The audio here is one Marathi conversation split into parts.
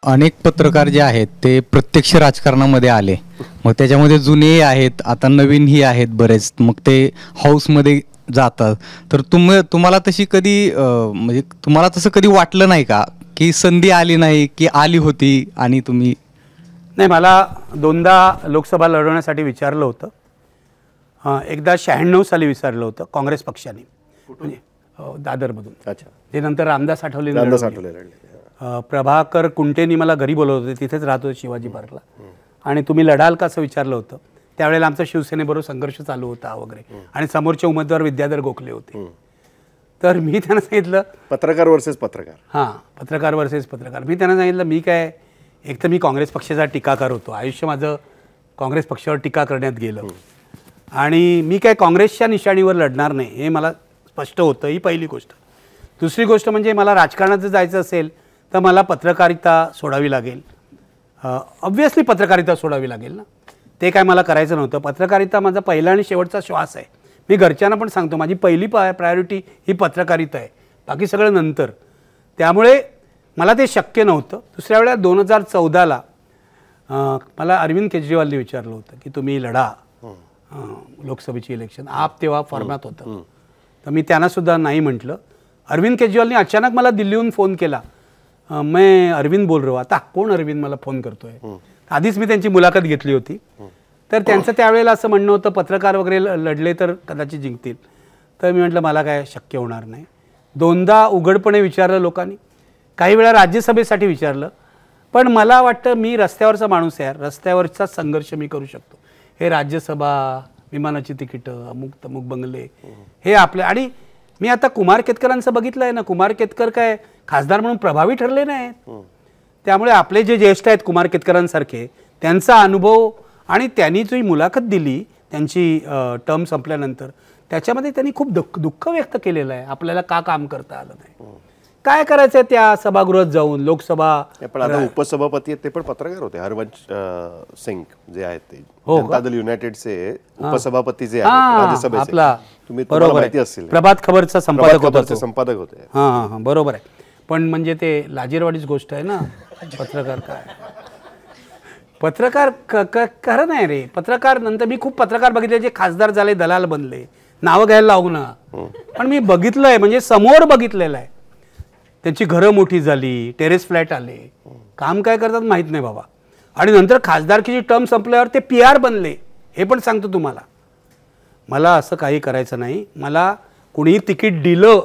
अनेक पत्रकार जे आहेत ते प्रत्यक्ष राजकारणामध्ये आले, मग त्याच्यामध्ये जुनेही आहेत, आता नवीनही आहेत बरेच, मग ते हाऊसमध्ये जातात. तर तुम्हाला तशी कधी म्हणजे तुम्हाला तसं कधी वाटलं नाही का की संधी आली नाही की आली होती आणि तुम्ही? नाही, मला दोनदा लोकसभा लढवण्यासाठी विचारलं होतं. एकदा 96 साली विचारलं होतं काँग्रेस पक्षाने, म्हणजे दादरमधून. अच्छा. ते नंतर रामदास आठवले लढले. प्रभाकर कुंटेंनी मला घरी बोलवलं होते, तिथेच राहत होते शिवाजी पार्कला, आणि तुम्ही लढाल का असं विचारलं होतं. त्यावेळेला आमचा शिवसेनेबरोबर संघर्ष चालू होता वगैरे, आणि समोरचे उमेदवार विद्याधर गोखले होते. तर मी त्यांना सांगितलं पत्रकार वर्सेस पत्रकार. हां, पत्रकार वर्सेस पत्रकार. मी त्यांना सांगितलं मी काय, एक तर मी काँग्रेस पक्षाचा टीकाकार होतो, आयुष्य माझं काँग्रेस पक्षावर टीका करण्यात गेलं, आणि मी काय काँग्रेसच्या निशाणीवर लढणार नाही हे मला स्पष्ट होतं. ही पहिली गोष्ट. दुसरी गोष्ट म्हणजे मला राजकारणात जर जायचं असेल तर मला पत्रकारिता सोडावी लागेल. ऑब्व्हियसली पत्रकारिता सोडावी लागेल ना, ते काय मला करायचं नव्हतं. पत्रकारिता माझा पहिला आणि शेवटचा श्वास आहे. मी घरच्यांना पण सांगतो माझी पहिली प्रायोरिटी ही पत्रकारिता आहे, बाकी सगळं नंतर. त्यामुळे मला ते शक्य नव्हतं. दुसऱ्या वेळेला 2014ला मला अरविंद केजरीवालनी विचारलं होतं की तुम्ही लढा लोकसभेची इलेक्शन. आप तेव्हा फॉर्मॅट होतं, तर मी त्यांनासुद्धा नाही म्हटलं. अरविंद केजरीवालनी अचानक मला दिल्लीहून फोन केला, मैं अरविंद बोल रहा हूँ. आता कोण अरविंद मला फोन करतोय? आधीच मी त्यांची मुलाखत घेतली होती. तर त्यांचं त्यावेळेला असं म्हणणं होतं पत्रकार वगैरे लढले तर कदाचित जिंकतील. तर मी म्हटलं मला काय शक्य होणार नाही. दोनदा उघडपणे विचारलं लोकांनी, काही वेळा राज्यसभेसाठी विचारलं, पण मला वाटतं मी रस्त्यावरचा माणूस आहे, रस्त्यावरचा संघर्ष मी करू शकतो. हे राज्यसभा, विमानाची तिकीटं, अमुक तमुक बंगले, हे आपले. आणि मी आता कुमार केतकरांचं बघितलं आहे ना, कुमार केतकर काय खासदार म्हणून प्रभावी ठरले नाहीत. त्यामुळे आपले जे ज्येष्ठ आहेत कुमार केतकरांसारखे, त्यांचा अनुभव आणि त्यांनी जी मुलाखत दिली त्यांची टर्म संपल्यानंतर, त्याच्यामध्ये त्यांनी खूप दुःख व्यक्त केलेलं आहे. आपल्याला का काम करता आलं नाही, काय करायचं त्या सभागृहात जाऊन. लोकसभा पण आता उपसभापती आहेत ते पण पत्रकार होते, हरवंश सिंग जे आहेत ते जनता दल युनायटेडचे उपसभापती जे आहेत राज्यसभेचे, आपला तुम्हाला माहिती असेल प्रभात खबरचा संपादक होते. हां, बरोबर आहे. पण म्हणजे ते लाजीरवाडीच गोष्ट आहे ना, पत्रकार काय पत्रकार खरं नाही रे. पत्रकार नंतर मी खूप पत्रकार बघितले जे खासदार झाले, दलाल बनले, नावं घ्यायला लावू ना, पण मी बघितलं आहे, म्हणजे समोर बघितलेलं आहे. त्यांची घरं मोठी झाली, टेरेस फ्लॅट आले, काम काय करतात माहीत नाही बाबा. आणि नंतर खासदारकीची टर्म संपल्यावर ते PR बनले. हे पण सांगतो तुम्हाला, मला असं काही करायचं नाही. मला कुणीही तिकीट दिलं,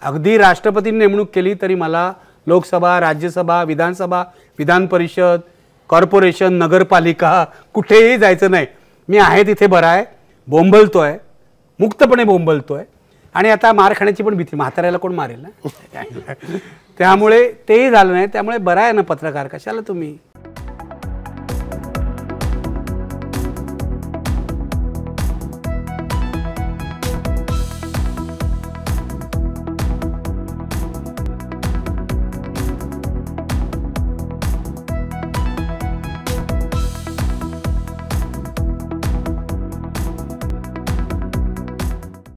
अगदी राष्ट्रपतींनी नेमणूक केली तरी मला लोकसभा, राज्यसभा, विधानसभा, विधान परिषद, कॉर्पोरेशन, नगरपालिका कुठेही जायचं नाही. मी आहे तिथे बरा आहे, बोंबलतोय, मुक्तपणे बोंबलतोय. आणि आता मार खाण्याची पण भीती, म्हाताऱ्याला कोण मारेल ना, त्यामुळे तेही झालं नाही. त्यामुळे बरं आहे ना पत्रकार, कशाला तुम्ही